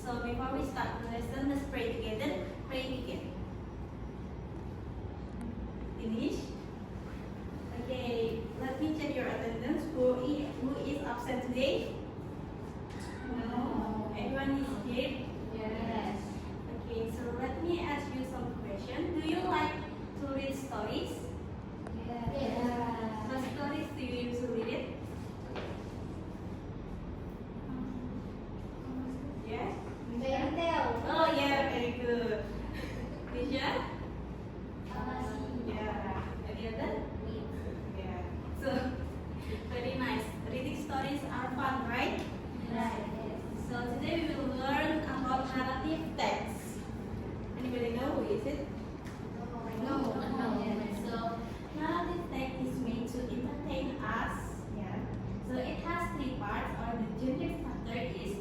So before we start the lesson, let's pray together. Pray begin. Finish. Okay, let me check your attendance. Who is absent today? No. Everyone is here? Yes. Okay, so let me ask you some questions. Do you like to read stories? Yes. What stories do you usually read? Yeah? Fairy tale. Oh yeah, very good. Nisha? Yeah. Any other? Yeah. So, very nice. Reading stories are fun, right? So today we will learn about narrative text. Anybody know who is it? No. So narrative text is made to entertain us. Yeah. So it has three parts, or the generic structure is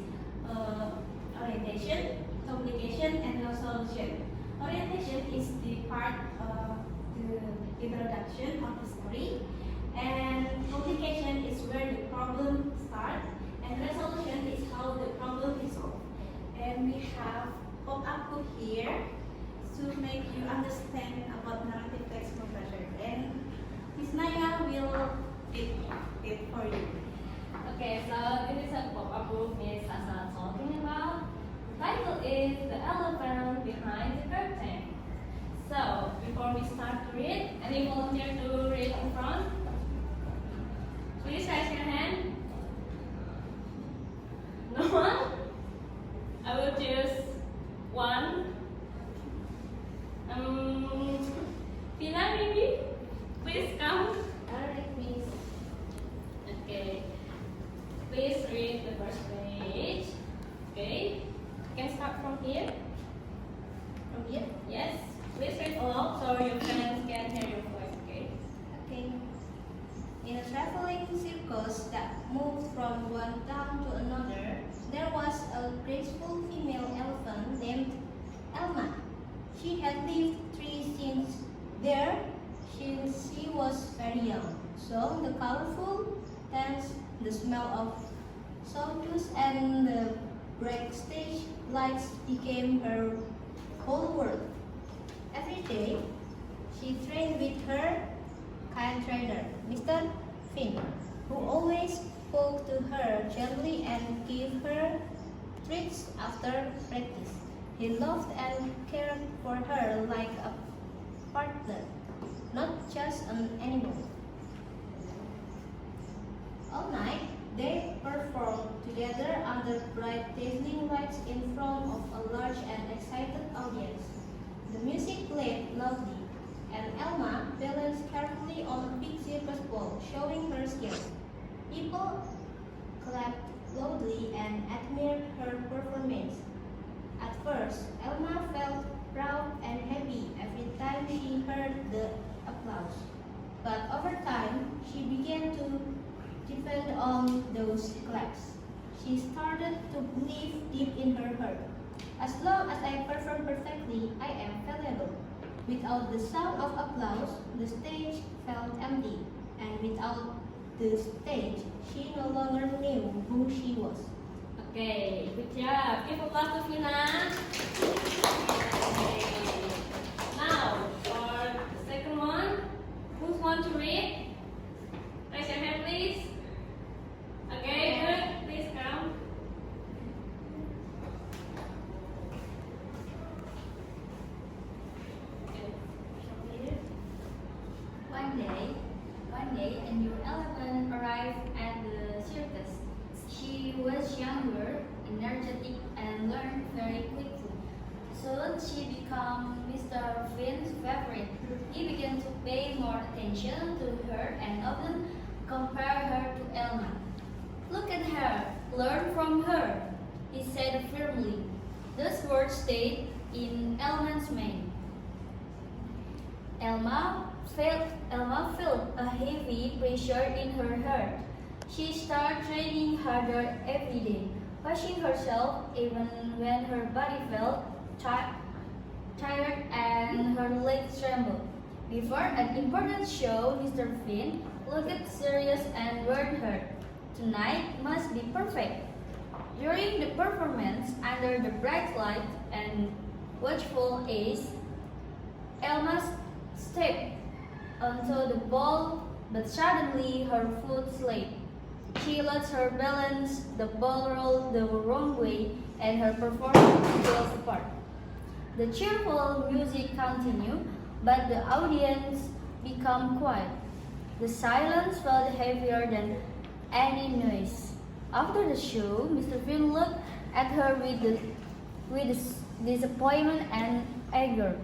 orientation, communication, and resolution. Orientation is the part of the introduction of the story, and communication is where the problem starts, and resolution is how the problem is solved. And we have pop-up book here to make you understand about narrative text more better. And Miss Naya will read it for you. Okay, so this is a pop-up book Miss Asa talking about. The title is The Elephant Behind the Curtain. So, before we start to read, any volunteer to read in front? Please raise your hand. No one? I will choose one. Tina, maybe? Please come. Alright, miss. Okay. Please read the first page. Okay. You can start from here. From here? Yes. Please read aloud so your friends can hear your voice. Okay. Okay. In a traveling circus that moved from one town to another, there was a graceful female elephant named Elma. She had lived there since she was very young. So the colorful tents, the smell of sawdust, and the bright stage lights became her whole world. Every day, she trained with her kind trainer, Mr. Finn, who always spoke to her gently and gave her treats after practice. He loved and cared for her like a partner, not just an animal. All night, they performed together under bright dazzling lights in front of a large and excited audience. The music played loudly, and Elma balanced carefully on a big circus ball, showing her skills. People clapped loudly and admired her performance. At first, Elma felt proud and happy every time she heard the applause. But over time, she began to depend on those claps. She started to believe deep in her heart, as long as I perform perfectly, I am valuable. Without the sound of applause, the stage felt empty, and without the stage, she no longer knew who she was. Okay, good job. Give applause to Fina. Okay. Now, for the second one, who want to read? Raise your hand, please. Okay, good. Please come. Okay. One day, a new elephant arrived at the circus. She was younger, energetic, and learned very quickly. Soon she became Mr. Finn's favorite. He began to pay more attention to her and often compare her to Elma. "Look at her, learn from her," he said firmly. Those words stayed in Elma's mind. Elma felt a heavy pressure in her heart. She started training harder every day, pushing herself even when her body felt tired and her legs trembled. Before an important show, Mr. Finn looked serious and warned her, "Tonight must be perfect." During the performance, I under the bright light and watchful eyes, Elma stepped onto the ball, but suddenly her foot slipped. She lost her balance, the ball rolled the wrong way, and her performance fell apart. The cheerful music continued, but the audience became quiet. The silence felt heavier than any noise. After the show, Mr. Finn looked at her with disappointment and anger.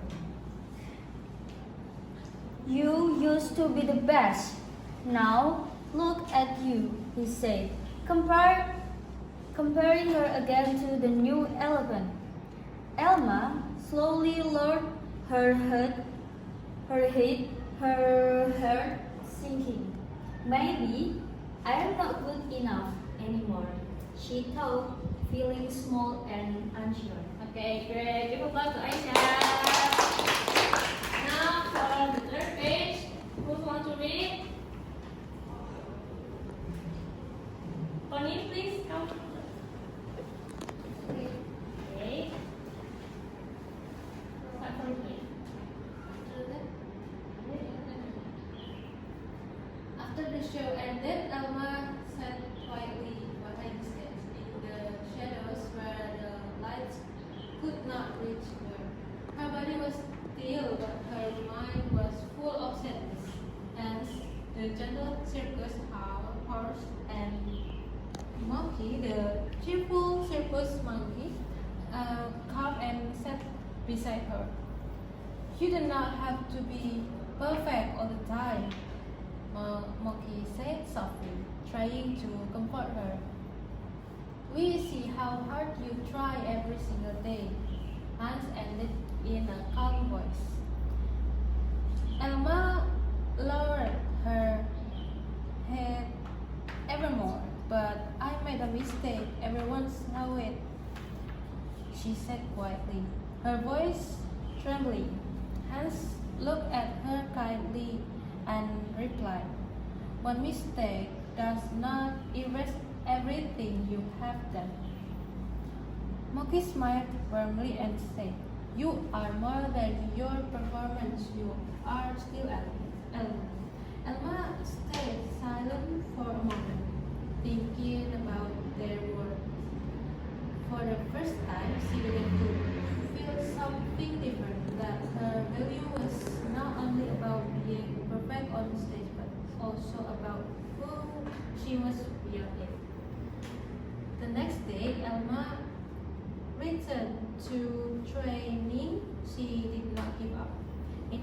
"You used to be the best. Now look at you," he said, comparing her again to the new elephant. Elma slowly lowered her head, her heart sinking. "Maybe I am not good enough anymore," she thought, feeling small and unsure. Okay, great. Give applause to Aisha. Now for the third page, who want to read? Connie, please come. Okay. Start from here. After the show ended, Elma sat quietly behind the stage in the shadows where the lights could not reach her. Her body was still, but her mind was full of sadness. Hence, the gentle circus horse and monkey, the cheerful circus monkey, come and sat beside her. "You do not have to be perfect all the time," Monkey said softly, trying to comfort her. "We see how hard you try every single day," Hans ended in a calm voice. Elma lowered her head ever more. "But I made a mistake. Everyone knows it," she said quietly, her voice trembling. Hans looked at her kindly and replied, "One mistake does not erase everything you have done." Monkey smiled warmly and said, "You are more than your performance. You are still Elma." Elma stayed silent for a moment, thinking about their work. For the first time, she began to feel something different, that her value was not only about being perfect on stage, but also about who she was beyond it. The next day, Elma returned to training. She did not give up. In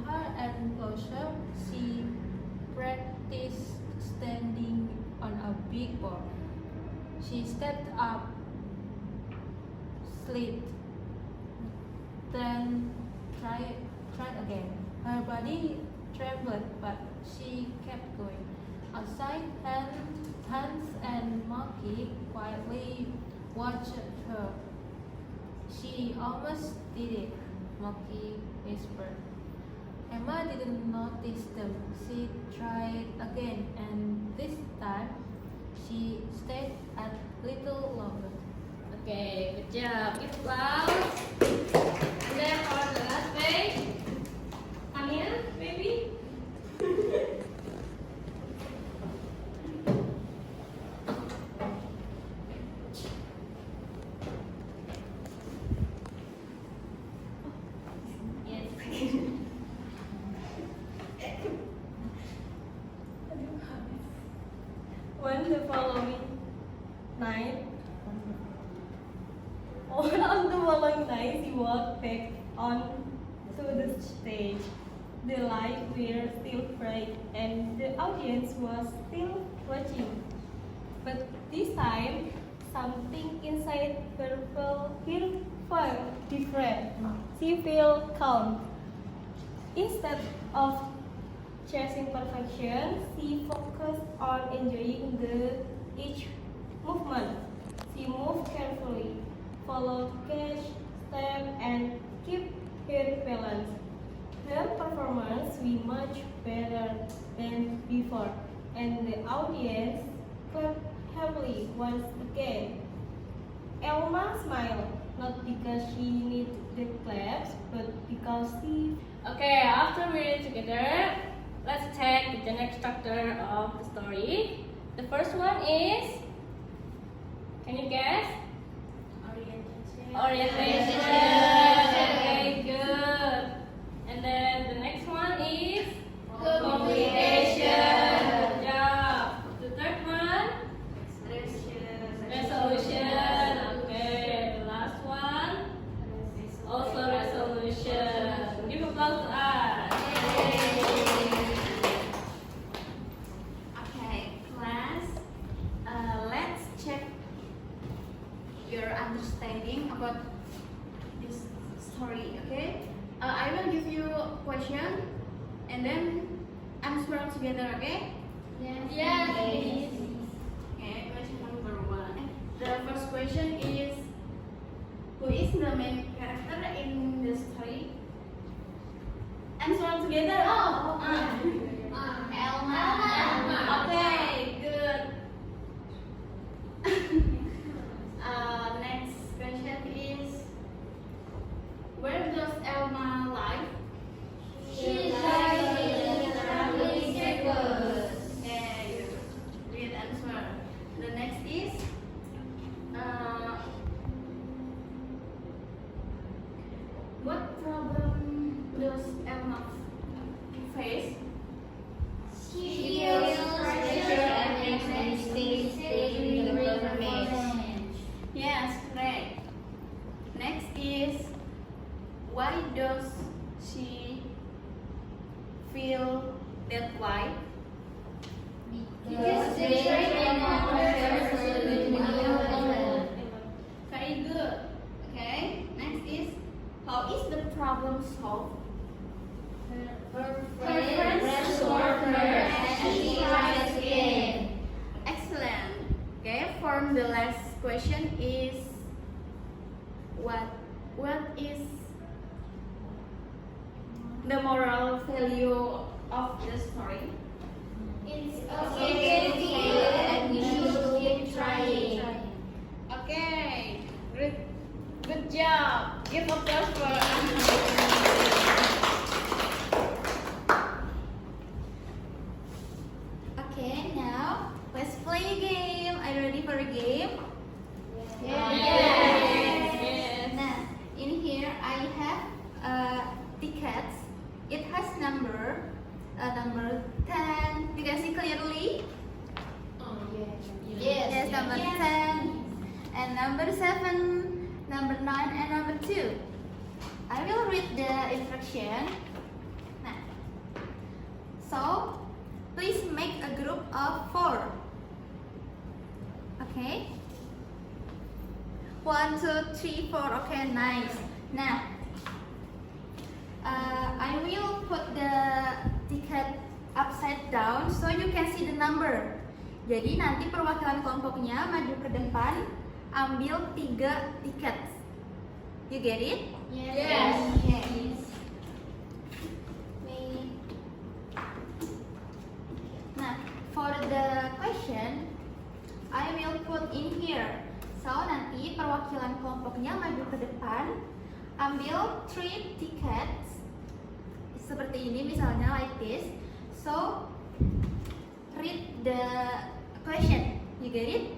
her enclosure, she practiced standing on a big board. She stepped up, slid, then tried again. Her body trembled, but she kept going. Outside, Hans and Monkey quietly watched her. "She almost did it," Monkey whispered. Emma didn't notice them. She tried again, and this time she stayed a little longer. Okay, good job. Give applause. And then for the last page, Ania, maybe? Yes. When the following night, on the following night, he walked back on to the stage. The lights were still bright, and the audience was still watching. But this time, something inside her felt different. She felt calm. Instead of chasing perfection, she focused on enjoying each movement. She moved carefully, followed catch, step, and keep her balance. Her performance was much better than before, and the audience clapped heavily once again. Elma smiled, not because she needed the claps, but because she Okay, after we read together, let's take the next chapter of the story. The first one is, can you guess? Orientation. Okay, good. And then the next one is communication. Good job. The third one, resolution. Okay, the last one, also resolution. Give applause to us. Okay, class, let's check your understanding about this story, okay? I will give you a question and then answer together, okay? Yes. Okay, question number 1. The first question is, who is the main character in the story? Answer together. Elma. Okay, good. Next question is, where does Elma live? She lives in the traveling circus. Okay, good answer. The next is, what problem does Elma face? She feels pressure and anxiety during the performance. Yes, correct. Next is, why does she feel that way? Because the training offers her Very good. Okay. Next is, how is the problem solved? Her friends support her and she tries again. Excellent. Okay. For the last question is, what is the moral value of the story? It's okay to fail and we should keep trying. Okay, great, good job. Give applause for. Okay, now let's play a game. Are you ready for a game? Yes. Nah, in here I have tickets. It has number 10. You can see clearly. Yes, number 10 and number 7, number 9 and number 2. I will read the instruction. Nah. So, please make a group of 4. Okay? 1, 2, 3, 4. Okay, nice. Now, I will put the ticket upside down so you can see the number. Jadi nanti perwakilan kelompoknya maju ke depan, ambil 3 tiket. You get it? Yes. Okay. Nah, for the question, I will put in here. So nanti perwakilan kelompoknya maju ke depan, ambil 3 tickets. Seperti ini misalnya, like this. So read the question. You get it?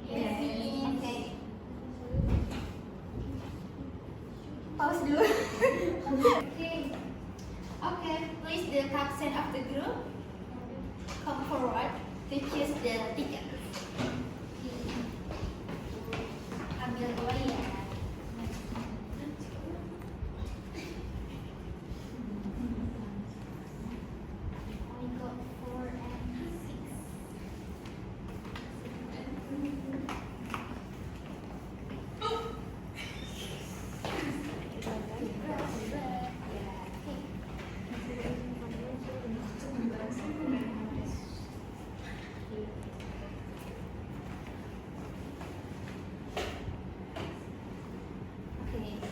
Yes. Okay. Pause dulu. Okay, please the captain of the group come forward to choose the ticket. Ambil 2 ya. We got 4 and 6.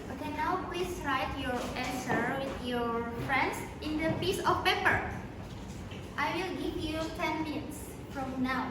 Okay, now please write your answer with your friends in the piece of paper. I will give you 10 minutes from now.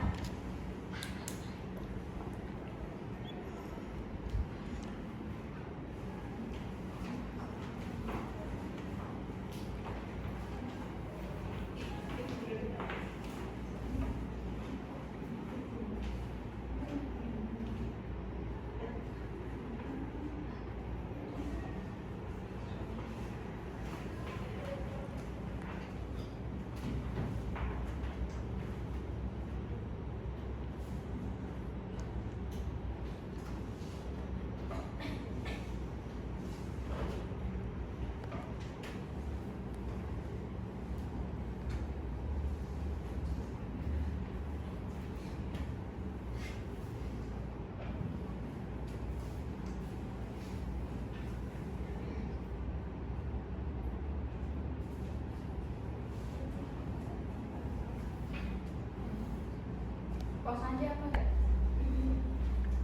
pause aja apa enggak?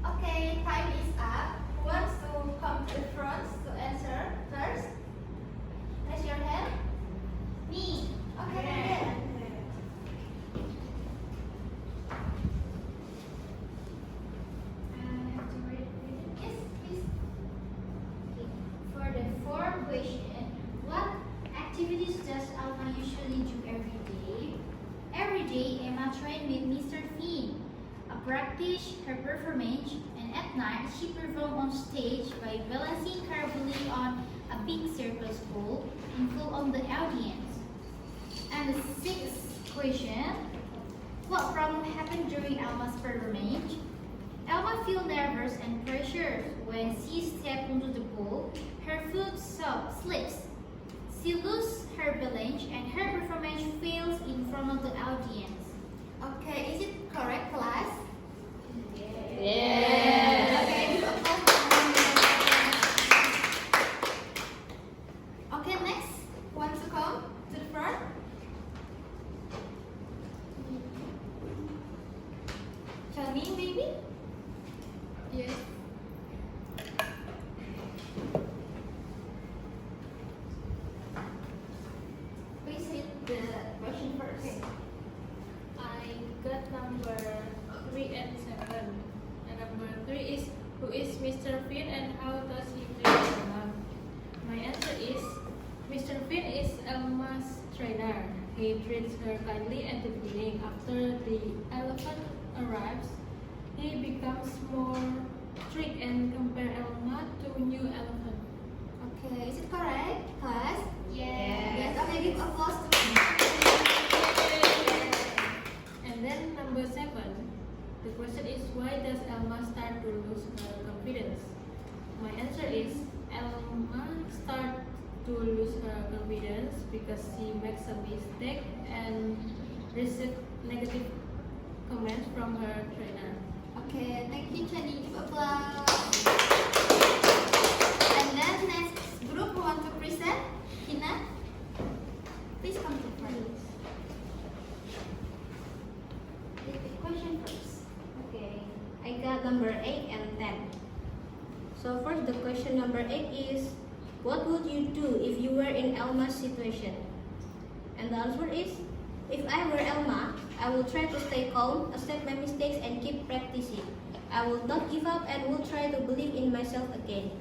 Okay, time is up. Who wants to come to the front to answer first? Raise your hand. Me. Okay, then. I have to read it. Yes, please. Okay. For the fourth question, what activities does Alma usually do every day? Every day, Emma trained with Mr. Finn. Practice her performance, and at night she performed on stage by balancing carefully on a big circus pole and full on the audience. And the sixth question, what problem happened during Alma's performance? Alma felt nervous and pressured when she stepped onto the pole. Her foot slips. She loses her balance and her performance fails in front of the audience. Okay, is it correct, class? Yes. Okay, give applause. Okay, next. Want to come to the front? Johnny, maybe? Yes. Please read the question first. I got number 3 and 7. And number 3 is, who is Mr. Finn and how does he treat Elma? My answer is, Mr. Finn is Elma's trainer. He treats her kindly at the beginning. After the elephant arrives, he becomes more strict and compare Elma to new elephant. Okay, is it correct, class? Yes. Yes, okay, give applause to And then number 7, the question is, why does Elma start to lose her confidence? My answer is, Elma start to lose her confidence because she makes a mistake and receives negative comments from her trainer. Okay, thank you, Chani. Give applause. And then next group who want to present? Hina? Please come to the front. Read the question first. Okay, I got number 8 and 10. So first, the question number 8 is, what would you do if you were in Elma's situation? And the answer is, if I were Elma, I will try to stay calm, accept my mistakes, and keep practicing. I will not give up and will try to believe in myself again.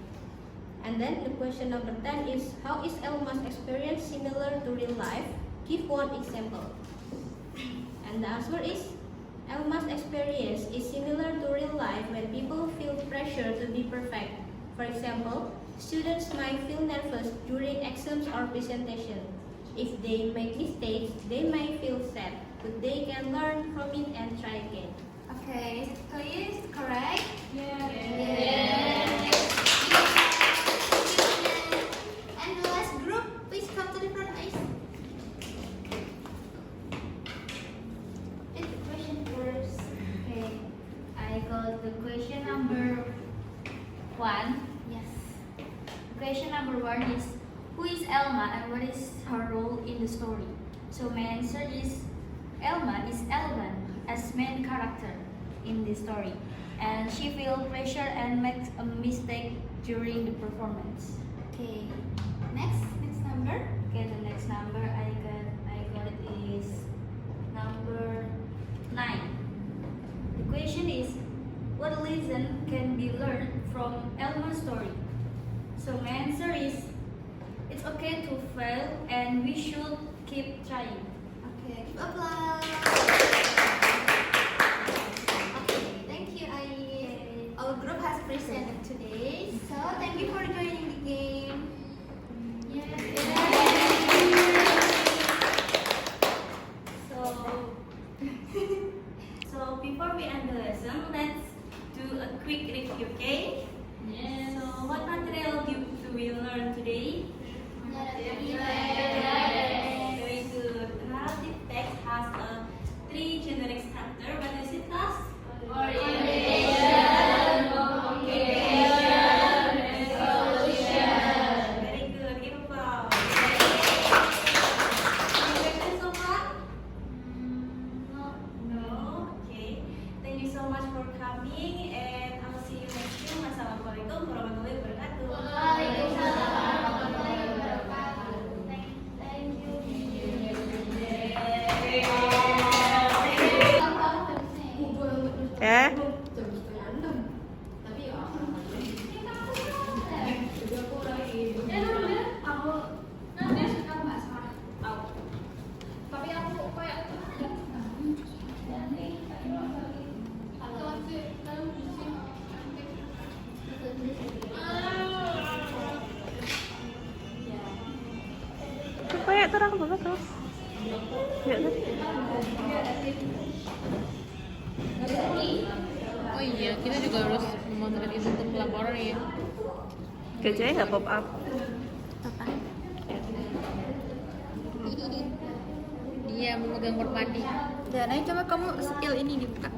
And then the question number 10 is, how is Elma's experience similar to real life? Give one example. And the answer is, Elma's experience is similar to real life when people feel pressure to be perfect. For example, students might feel nervous during exams or presentation. If they make mistakes, they might feel sad, but they can learn from it and try again. Okay, is it clear? Is it correct? Yes. And the last group, please come to the front, please. Read the question first. Okay, I got the question number 1. Yes. Question number 1 is, who is Elma and what is her role in the story? So my answer is, Elma is Eleven as main character in the story, and she feels pressure and makes a mistake during the performance. Okay. Next number. Okay, the next number I got it is number 9. The question is, what lesson can be learned from Elma's story? So my answer is, it's okay to fail and we should keep trying. Okay, give applause. Okay, thank you. Our group has presented today. So thank you for joining the game. So before we end the lesson, let's do a quick review, okay? Yes. So what material do we learn today? Very good. Narrative text has a 3 generic structure. What is it, class? Very good. Give applause. Any questions so far? No. Okay. aku bapak terus. Ya kan? Oh iya, kita juga harus memotret itu untuk pelaporan ya. Gajahnya nggak pop up. Dia memegang merpati. Dan ayo coba kamu spill ini dibuka.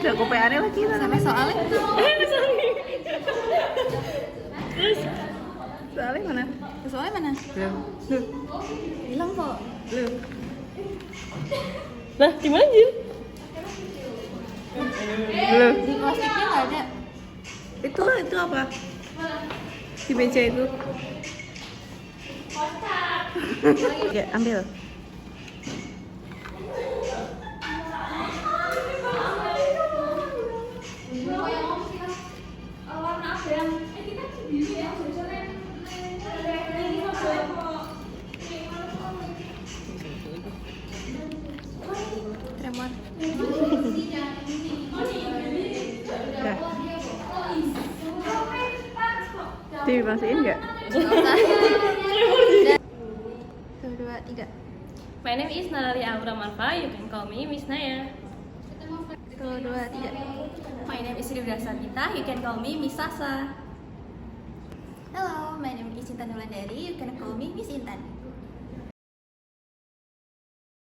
Udah kopeannya lagi Sampai soalnya soalnya mana? soalnya mana? Loh. Bilang kok. Loh. Lah, gimana Jin? Loh. Di plastiknya nggak ada. Itu apa? Di meja itu. Ya, ambil. Tremor. Dah. Dimasukin nggak? 1, 2, 3. My name is Nalari Aura Marfa. You can call me Miss Naya. 1, 2, 3. My name is Rivda Sabita. You can call me Miss Sasa. Hello, my name is Intan Wulandari. You can call me Miss Intan.